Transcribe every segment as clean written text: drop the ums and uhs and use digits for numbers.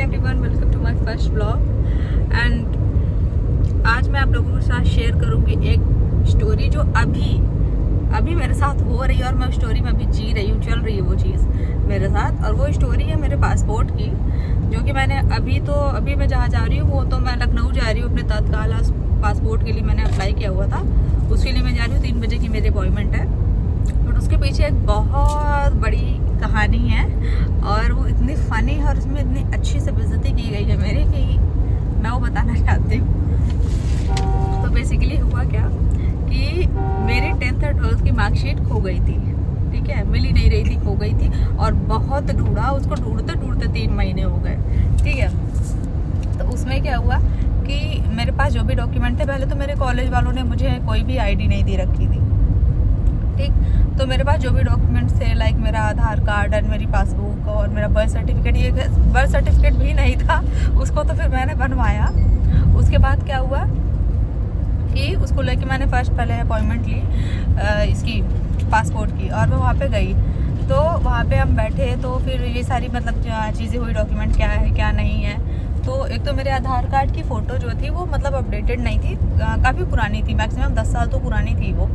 Everyone, welcome to my first vlog. And आज मैं आप लोगों के साथ शेयर करूंगी एक स्टोरी जो अभी मेरे साथ हो रही है और मैं स्टोरी में अभी जी रही हूँ, चल रही है वो चीज़ मेरे साथ। और वो स्टोरी है मेरे पासपोर्ट की, जो कि मैंने अभी मैं जहाँ जा रही हूँ वो तो मैं लखनऊ जा रही हूँ अपने तत्काल पासपोर्ट के लिए। मैंने अप्लाई किया हुआ था, उसके लिए मैं जा रही हूँ। 3 बजे की मेरी अपॉइंटमेंट है। बट उसके पीछे एक बहुत बड़ी कहानी है और वो इतनी फ़नी है और उसमें इतनी अच्छी से बेइज्जती की गई है मेरी कि मैं वो बताना चाहती हूँ। तो बेसिकली हुआ क्या कि मेरी 10th और 12th की मार्कशीट खो गई थी, ठीक है, मिल ही नहीं रही थी, खो गई थी। और बहुत ढूंढा उसको, ढूंढते 3 महीने हो गए, ठीक है। तो उसमें क्या हुआ कि मेरे पास जो भी डॉक्यूमेंट थे, पहले तो मेरे कॉलेज वालों ने मुझे कोई भी आईडी नहीं दे रखी थी, ठीक। तो मेरे पास जो भी डॉक्यूमेंट्स थे, लाइक मेरा आधार कार्ड और मेरी पासबुक और मेरा बर्थ सर्टिफिकेट, ये बर्थ सर्टिफिकेट भी नहीं था, उसको तो फिर मैंने बनवाया। उसके बाद क्या हुआ कि उसको लेके मैंने पहले अपॉइंटमेंट ली इसकी पासपोर्ट की, और मैं वहाँ पे गई। तो वहाँ पे हम बैठे, तो फिर ये सारी मतलब चीज़ें हुई, डॉक्यूमेंट क्या है क्या नहीं है। तो एक तो मेरे आधार कार्ड की फ़ोटो जो थी वो मतलब अपडेटेड नहीं थी, काफ़ी पुरानी थी, मैक्सिमम 10 साल तो पुरानी थी वो।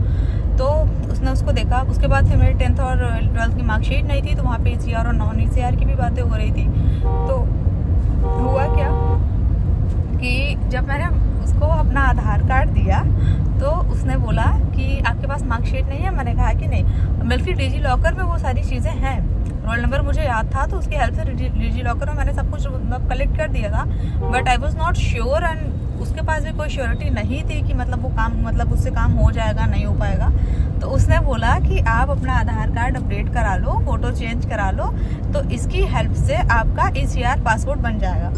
तो उसने उसको देखा। उसके बाद फिर मेरी 10th और 12th की मार्कशीट नहीं थी, तो वहाँ पे ECR और नॉन ECR की भी बातें हो रही थी। तो हुआ क्या कि जब मैंने उसको अपना आधार कार्ड दिया तो उसने बोला कि आपके पास मार्कशीट नहीं है। मैंने कहा कि नहीं, बल्कि डिजी लॉकर में वो सारी चीज़ें हैं। रोल नंबर मुझे याद था, तो उसकी हेल्प से डिजी लॉकर में मैंने सब कुछ मतलब कलेक्ट कर दिया था। But I was not sure, and उसके पास भी कोई श्योरिटी नहीं थी कि मतलब वो काम, मतलब उससे काम हो जाएगा नहीं हो पाएगा। तो उसने बोला कि आप अपना आधार कार्ड अपडेट करा लो, फ़ोटो चेंज करा लो, तो इसकी हेल्प से आपका ECR पासपोर्ट बन जाएगा।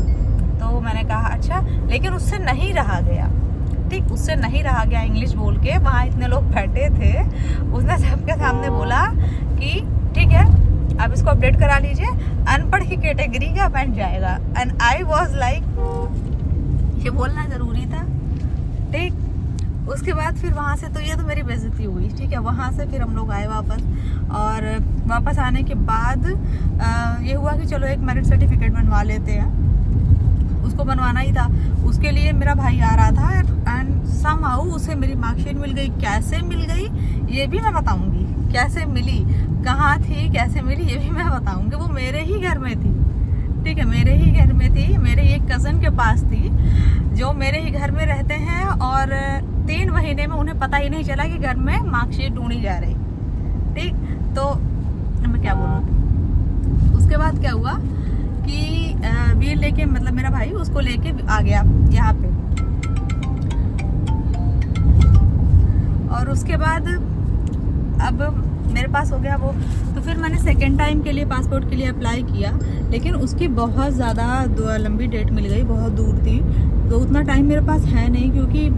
तो मैंने कहा अच्छा, लेकिन उससे नहीं रहा गया, ठीक, उससे नहीं रहा गया। इंग्लिश बोल के वहाँ इतने लोग बैठे थे, उसने सबके सामने बोला कि ठीक है, आप इसको अपडेट करा लीजिए, अनपढ़ की कैटेगरी का बन जाएगा। एंड आई वॉज लाइक, ये बोलना ज़रूरी था, ठीक। उसके बाद फिर वहाँ से, तो ये तो मेरी बेइज्जती हुई, ठीक है। वहाँ से फिर हम लोग आए वापस, और वापस आने के बाद ये हुआ कि चलो एक मैरिज सर्टिफिकेट बनवा लेते हैं। उसको बनवाना ही था, उसके लिए मेरा भाई आ रहा था, एंड समहाउ उसे मेरी मार्कशीट मिल गई। कैसे मिल गई ये भी मैं बताऊंगी, कैसे मिली, कहाँ थी, कैसे मिली, ये भी मैं बताऊंगी। वो मेरे ही घर में थी, ठीक है, मेरे ही घर में थी, मेरे एक कज़न के पास थी, जो मेरे ही घर में रहते हैं। और 3 महीने में उन्हें पता ही नहीं चला कि घर में मार्कशीट ढूंढी जा रही, ठीक। तो मैं क्या बोलूँ, उसके बाद क्या हुआ कि वीर लेके, मतलब मेरा भाई उसको लेके आ गया यहाँ पे। और उसके बाद अब मेरे पास हो गया वो। तो फिर मैंने सेकेंड टाइम के लिए पासपोर्ट के लिए अप्लाई किया, लेकिन उसकी बहुत ज़्यादा लंबी डेट मिल गई, बहुत दूर थी। तो उतना टाइम मेरे पास है नहीं, क्योंकि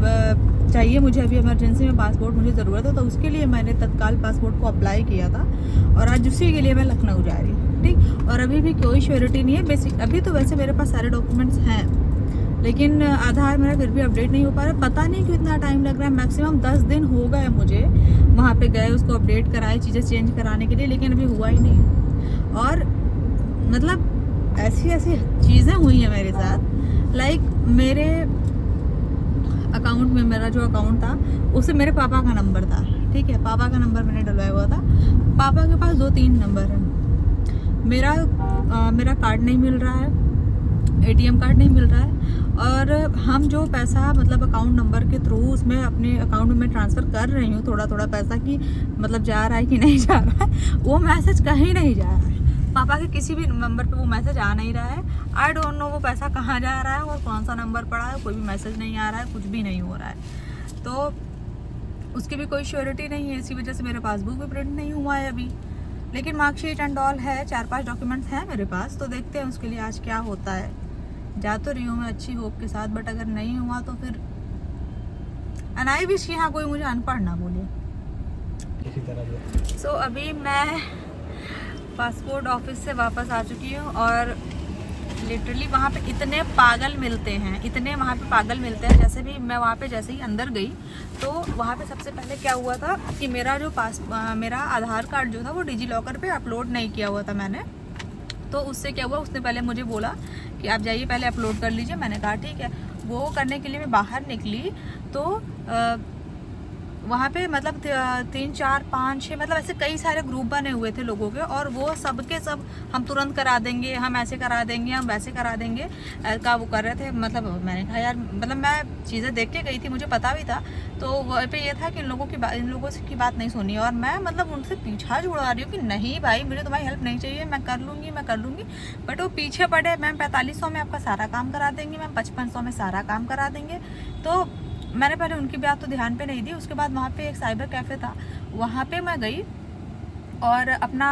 चाहिए मुझे अभी इमरजेंसी में पासपोर्ट, मुझे ज़रूरत है। तो उसके लिए मैंने तत्काल पासपोर्ट को अप्लाई किया था, और आज उसी के लिए मैं लखनऊ जा रही हूँ, ठीक। और अभी भी कोई श्योरिटी नहीं है बेसिक। अभी तो वैसे मेरे पास सारे डॉक्यूमेंट्स हैं, लेकिन आधार मेरा फिर भी अपडेट नहीं हो पा रहा। पता नहीं क्यों इतना टाइम लग रहा है, मैक्सिमम 10 दिन हो गए मुझे वहाँ पे गए, उसको अपडेट कराए, चीज़ें चेंज कराने के लिए, लेकिन अभी हुआ ही नहीं। और मतलब ऐसी चीज़ें हुई हैं मेरे साथ, लाइक मेरे अकाउंट में, मेरा जो अकाउंट था उससे मेरे पापा का नंबर था, ठीक है, पापा का नंबर मैंने डलवाया हुआ था। पापा के पास 2-3 नंबर हैं। मेरा कार्ड नहीं मिल रहा है, ATM कार्ड नहीं मिल रहा है, और हम जो पैसा मतलब अकाउंट नंबर के थ्रू उसमें अपने अकाउंट में मैं ट्रांसफ़र कर रही हूँ, थोड़ा थोड़ा पैसा कि मतलब जा रहा है कि नहीं जा रहा है, वो मैसेज कहीं नहीं जा रहा है। पापा के किसी भी नंबर पे वो मैसेज आ नहीं रहा है। आई डोंट नो वो पैसा कहाँ जा रहा है और कौन सा नंबर पड़ा है, कोई भी मैसेज नहीं आ रहा है, कुछ भी नहीं हो रहा है। तो उसकी भी कोई श्योरिटी नहीं है, इसी वजह से मेरा पासबुक भी प्रिंट नहीं हुआ है अभी। लेकिन मार्कशीट एंड ऑल है, 4-5 डॉक्यूमेंट्स हैं मेरे पास। तो देखते हैं उसके लिए आज क्या होता है। जा तो रही हूँ मैं अच्छी होप के साथ, बट अगर नहीं हुआ तो फिर, एंड आई विश यहाँ कोई मुझे अनपढ़ ना बोले। सो अभी मैं पासपोर्ट ऑफिस से वापस आ चुकी हूँ, और लिटरली वहाँ पे इतने पागल मिलते हैं, इतने वहाँ पे पागल मिलते हैं। जैसे भी मैं वहाँ पे जैसे ही अंदर गई, तो वहाँ पे सबसे पहले क्या हुआ था कि मेरा आधार कार्ड जो था वो डिजी लॉकर पे अपलोड नहीं किया हुआ था मैंने। तो उससे क्या हुआ, उसने पहले मुझे बोला कि आप जाइए पहले अपलोड कर लीजिए। मैंने कहा ठीक है। वो करने के लिए मैं बाहर निकली तो वहाँ पे मतलब 3 4 5 6 मतलब ऐसे कई सारे ग्रुप बने हुए थे लोगों के, और वो सब के सब हम तुरंत करा देंगे, हम ऐसे करा देंगे, हम वैसे करा देंगे का वो कर रहे थे। मतलब मैंने कहा यार, मतलब मैं चीज़ें देख के गई थी, मुझे पता भी था। तो वहाँ पे ये था कि इन लोगों की बात नहीं सुनी, और मैं मतलब उनसे पीछा छुड़ा रही हूँ कि नहीं भाई, मुझे तुम्हारी हेल्प नहीं चाहिए, मैं कर लूँगी। बट वो पीछे पड़े, मैम 4500 में आपका सारा काम करा देंगे, मैम 5500 में सारा काम करा देंगे। तो मैंने पहले उनकी बात तो ध्यान पे नहीं दी। उसके बाद वहाँ पे एक साइबर कैफ़े था, वहाँ पे मैं गई और अपना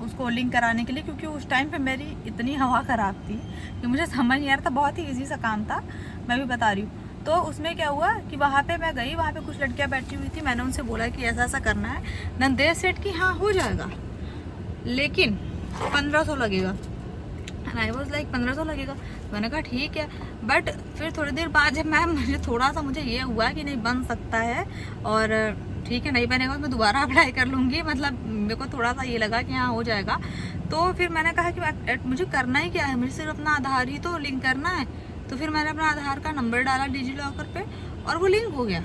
उसको लिंक कराने के लिए, क्योंकि उस टाइम पे मेरी इतनी हवा ख़राब थी कि मुझे समझ नहीं आ रहा था। बहुत ही ईजी सा काम था, मैं भी बता रही हूँ। तो उसमें क्या हुआ कि वहाँ पे मैं गई, वहाँ पे कुछ लड़कियाँ बैठी हुई थी। मैंने उनसे बोला कि ऐसा ऐसा करना है, देन दे सेड कि हाँ हो जाएगा, लेकिन 1500 लगेगा। एंड आई वॉज लाइक 1500 लगेगा। मैंने कहा ठीक है। बट फिर थोड़ी देर बाद जब मुझे थोड़ा सा मुझे ये हुआ कि नहीं बन सकता है, और ठीक है नहीं बनेगा मैं दोबारा अप्लाई कर लूँगी, मतलब मेरे को थोड़ा सा ये लगा कि हाँ हो जाएगा। तो फिर मैंने कहा कि मुझे करना ही क्या है, मुझे सिर्फ अपना आधार ही तो लिंक करना है। तो फिर मैंने अपना आधार का नंबर डाला डिजी लॉकर पे, और वो लिंक हो गया।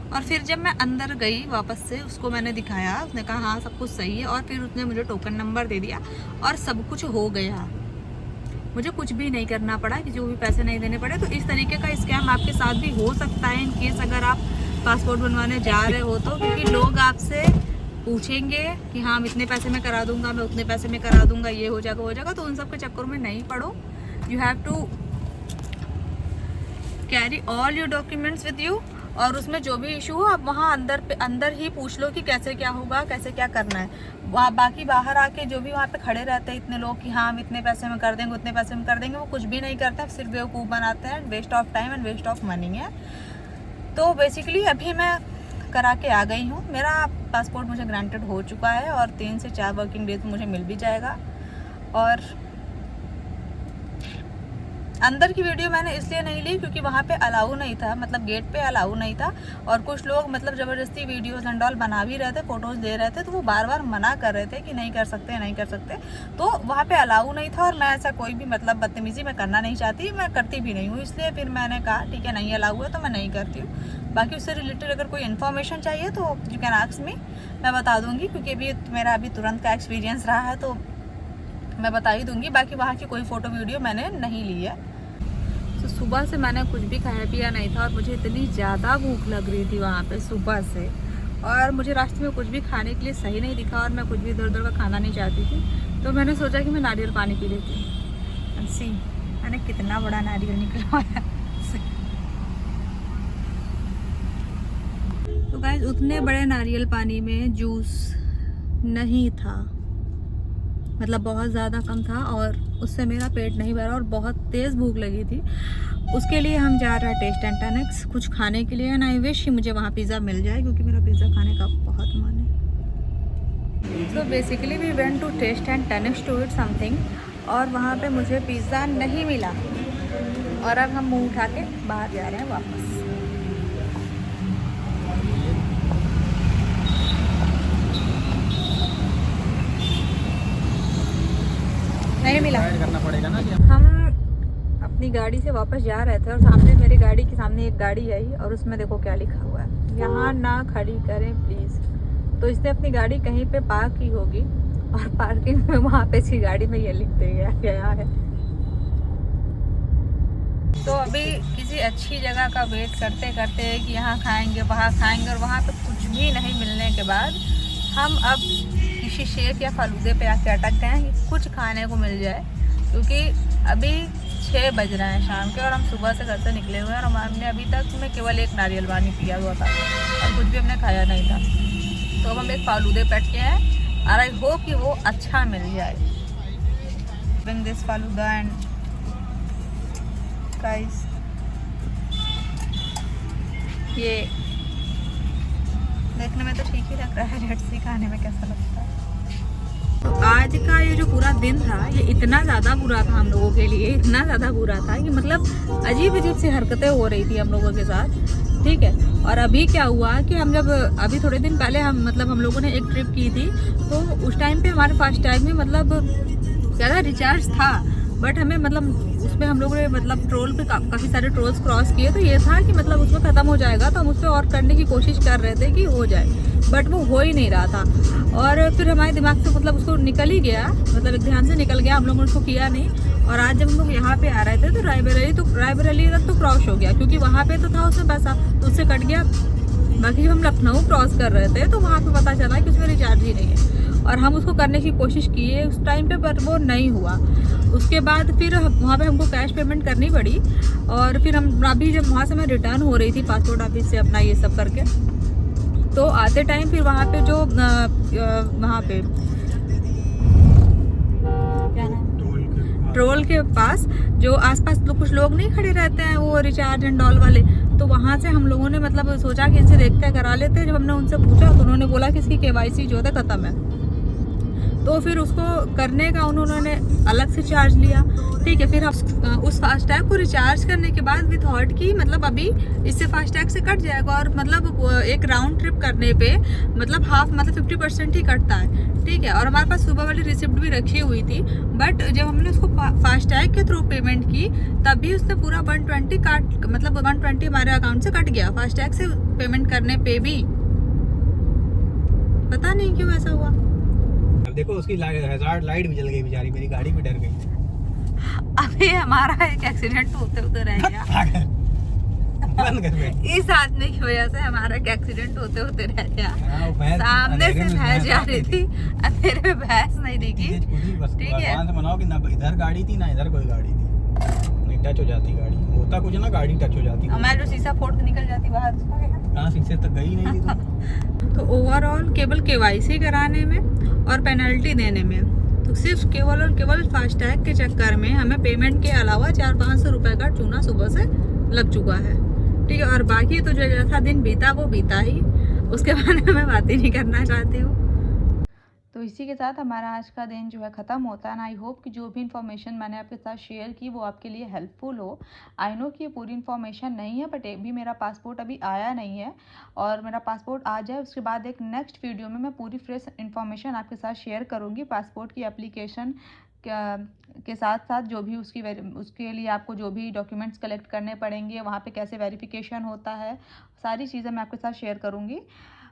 और फिर जब मैं अंदर गई वापस से, उसको मैंने दिखाया, उसने कहा हाँ सब कुछ सही है, और फिर उसने मुझे टोकन नंबर दे दिया और सब कुछ हो गया। मुझे कुछ भी नहीं करना पड़ा, कि जो भी पैसे नहीं देने पड़े। तो इस तरीके का स्कैम आपके साथ भी हो सकता है इन केस अगर आप पासपोर्ट बनवाने जा रहे हो तो, क्योंकि लोग आपसे पूछेंगे कि हाँ मैं इतने पैसे में करा दूंगा, मैं उतने पैसे में करा दूंगा, ये हो जाएगा। तो उन सब के चक्कर में नहीं पड़ो। You have to carry all your documents with you, और उसमें जो भी इशू हो आप वहाँ अंदर ही पूछ लो कि कैसे क्या होगा, कैसे क्या करना है। वहाँ बाकी बाहर आके जो भी वहाँ पे खड़े रहते हैं इतने लोग कि हाँ हम इतने पैसे में कर देंगे, उतने पैसे में कर देंगे, वो कुछ भी नहीं करते, सिर्फ बेवकूफ़ बनाते हैं। Waste of time and waste of money है। तो बेसिकली अभी मैं करा के आ गई हूँ, मेरा पासपोर्ट मुझे ग्रांटेड हो चुका है, और 3 से 4 वर्किंग डेज मुझे मिल भी जाएगा। और अंदर की वीडियो मैंने इसलिए नहीं ली क्योंकि वहाँ पे अलाउ नहीं था, मतलब गेट पे अलाउ नहीं था, और कुछ लोग मतलब ज़बरदस्ती वीडियोस एंड ऑल बना भी रहे थे, फ़ोटोज़ दे रहे थे, तो वो बार बार मना कर रहे थे कि नहीं कर सकते। तो वहाँ पे अलाउ नहीं था, और मैं ऐसा कोई भी मतलब बदतमीज़ी मैं करना नहीं चाहती, मैं करती भी नहीं हूँ। इसलिए फिर मैंने कहा ठीक है नहीं अलाउ है तो मैं नहीं करती हूँ। बाकी उससे रिलेटेड अगर कोई इन्फॉर्मेशन चाहिए तो यू कैन आस्क मी, मैं बता दूँगी, क्योंकि मेरा अभी तुरंत का एक्सपीरियंस रहा है तो मैं बता ही दूँगी। बाकी वहाँ की कोई फ़ोटो वीडियो मैंने नहीं ली है। तो सुबह से मैंने कुछ भी खाया पिया नहीं था, और मुझे इतनी ज़्यादा भूख लग रही थी वहाँ पे सुबह से, और मुझे रास्ते में कुछ भी खाने के लिए सही नहीं दिखा, और मैं कुछ भी इधर उधर का खाना नहीं चाहती थी। तो मैंने सोचा कि मैं नारियल पानी पी लेती हूँ। सी मैंने कितना बड़ा नारियल निकलवाया। तो गाइस उतने बड़े नारियल पानी में जूस नहीं था, मतलब बहुत ज़्यादा कम था, और उससे मेरा पेट नहीं भरा और बहुत तेज़ भूख लगी थी। उसके लिए हम जा रहे हैं टेस्ट एंड टैनेक्स कुछ खाने के लिए, एंड आई विश कि मुझे वहाँ पिज़्ज़ा मिल जाए, क्योंकि मेरा पिज़्ज़ा खाने का बहुत मन है। तो basically we went to test and टैनेक्स टू इट समथिंग, और वहाँ पे मुझे पिज़्ज़ा नहीं मिला, और अब हम मुँह उठा के बाहर जा रहे हैं वापस। नहीं मिला, करना पड़ेगा ना। हम अपनी गाड़ी से वापस जा रहे थे, और सामने मेरी गाड़ी के सामने एक गाड़ी आई, और उसमें देखो क्या लिखा हुआ है, यहाँ ना खड़ी करें प्लीज़। तो इसने अपनी गाड़ी कहीं पे पार्क की होगी, और पार्किंग में वहाँ पे इसकी गाड़ी में ये लिख दिया गया है। तो अभी किसी अच्छी जगह का वेट करते करते कि यहाँ खाएंगे वहाँ खाएंगे, और वहाँ पे कुछ भी नहीं मिलने के बाद हम अब किसी शेक या फालूदे पे आके अटक गए हैं कि कुछ खाने को मिल जाए, क्योंकि अभी 6 बज रहे हैं शाम के, और हम सुबह से घर से निकले हुए हैं, और हमने अभी तक में केवल एक नारियल पानी पिया हुआ था, और कुछ भी हमने खाया नहीं था। तो अब हम एक फालूदे पे अटके हैं, और आई होप कि वो अच्छा मिल जाए। Bring this falooda and guys, ये देखने में तो ठीक ही लग रहा है, लेट्स सी खाने में कैसा लगता है। तो आज का ये जो पूरा दिन था, ये इतना ज़्यादा बुरा था हम लोगों के लिए, इतना ज़्यादा बुरा था कि मतलब अजीब सी हरकतें हो रही थी हम लोगों के साथ, ठीक है। और अभी क्या हुआ कि हम जब अभी थोड़े दिन पहले हम लोगों ने एक ट्रिप की थी, तो उस टाइम पे हमारे फर्स्ट टाइम में मतलब क्या था, रिचार्ज था, बट हमें मतलब उसमें हम लोगों ने मतलब ट्रोल पे काफ़ी सारे ट्रोल्स क्रॉस किए, तो ये था कि मतलब उसमें ख़त्म हो जाएगा, तो हम उस पर और करने की कोशिश कर रहे थे कि हो जाए, बट वो हो ही नहीं रहा था। और फिर हमारे दिमाग से मतलब उसको निकल ही गया, मतलब एक ध्यान से निकल गया, हम लोगों ने उसको किया नहीं। और आज जब हम लोग यहाँ पे आ रहे थे तो रायबरेली तक तो क्रॉस हो गया, क्योंकि वहाँ पे तो था उसमें पैसा, तो उससे कट गया। बाकी जब हम लखनऊ क्रॉस कर रहे थे तो वहाँ पे पता चला कि उसमें रिचार्ज ही नहीं है, और हम उसको करने की कोशिश किए उस टाइम पे, पर वो नहीं हुआ। उसके बाद फिर वहाँ पे हमको कैश पेमेंट करनी पड़ी। और फिर हम अभी जब वहाँ से मैं रिटर्न हो रही थी पासपोर्ट ऑफिस से अपना ये सब करके, तो आते टाइम फिर वहाँ पे जो वहाँ पे क्या नाम, ट्रोल के पास जो आसपास कुछ लोग नहीं खड़े रहते हैं वो रिचार्ज एंड ऑल वाले, तो वहाँ से हम लोगों ने मतलब सोचा कि इनसे देखते हैं, करा लेते हैं। जब हमने उनसे पूछा तो उन्होंने बोला कि इसकी KYC जो है ख़त्म है, तो फिर उसको करने का उन्होंने अलग से चार्ज लिया। ठीक है, फिर हम उस फास्टैग को रिचार्ज करने के बाद वी थॉट कि मतलब अभी इससे फास्टैग से कट जाएगा, और मतलब एक राउंड ट्रिप करने पे मतलब हाफ मतलब 50% ही कटता है। ठीक है, और हमारे पास सुबह वाली रिसिप्ट भी रखी हुई थी, बट जब हमने उसको फास्टैग के थ्रू पेमेंट की तभी उसने पूरा 120 काट, मतलब 120 हमारे अकाउंट से कट गया फास्टैग से पेमेंट करने पे भी। पता नहीं क्यों ऐसा हुआ। अब देखो उसकी हैजार्ड लाइट भी जल गई बेचारी, मेरी गाड़ी भी डर गई। अभी हमारा एक एक्सीडेंट होते होते रह गया बंद कर दे। इस आदमी की वजह से हमारा एक एक्सीडेंट होते होते रह गया। सामने से अंधेरे में भैंस जा रही भैंस थी, अंधेरे में भैंस नहीं दिखी। ठीक है, भगवान से मनाओ कि ना इधर गाड़ी थी ना इधर कोई गाड़ी थी, नहीं टच हो जाती गाड़ी, होता कुछ ना गाड़ी टच हो जाती। हमारा जो शीशा फोड़ के निकल जाती बाहर, उसका क्या? कहाँ शीशे तक गई नहीं थी तुम। तो ओवरऑल केवल KYC कराने में और पेनल्टी देने में, तो सिर्फ केवल और केवल फास्टैग के चक्कर में हमें पेमेंट के अलावा 400-500 रुपये का चूना सुबह से लग चुका है। ठीक है, और बाकी तो जो जैसा दिन बीता वो बीता ही, उसके बारे में मैं बात ही नहीं करना चाहती हूँ। तो इसी के साथ हमारा आज का दिन जो है ख़त्म होता है। आई होप कि जो भी इन्फॉर्मेशन मैंने आपके साथ शेयर की वो आपके लिए हेल्पफुल हो। आई नो कि ये पूरी इन्फॉर्मेशन नहीं है, बट अभी मेरा पासपोर्ट अभी आया नहीं है, और मेरा पासपोर्ट आ जाए उसके बाद एक नेक्स्ट वीडियो में मैं पूरी फ्रेश इन्फॉर्मेशन आपके साथ शेयर करूँगी। पासपोर्ट की एप्लीकेशन के साथ साथ जो भी उसके लिए आपको जो भी डॉक्यूमेंट्स कलेक्ट करने पड़ेंगे, वहाँ पे कैसे वेरिफिकेशन होता है, सारी चीज़ें मैं आपके साथ शेयर करूँगी।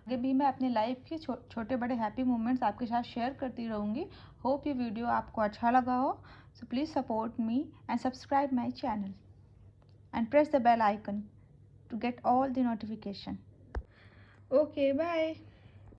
आगे भी मैं अपनी लाइफ के छोटे बड़े हैप्पी मोमेंट्स आपके साथ शेयर करती रहूँगी। होप ये वीडियो आपको अच्छा लगा हो। So please support me and subscribe my channel and press the bell icon to get all the notification. Okay, bye.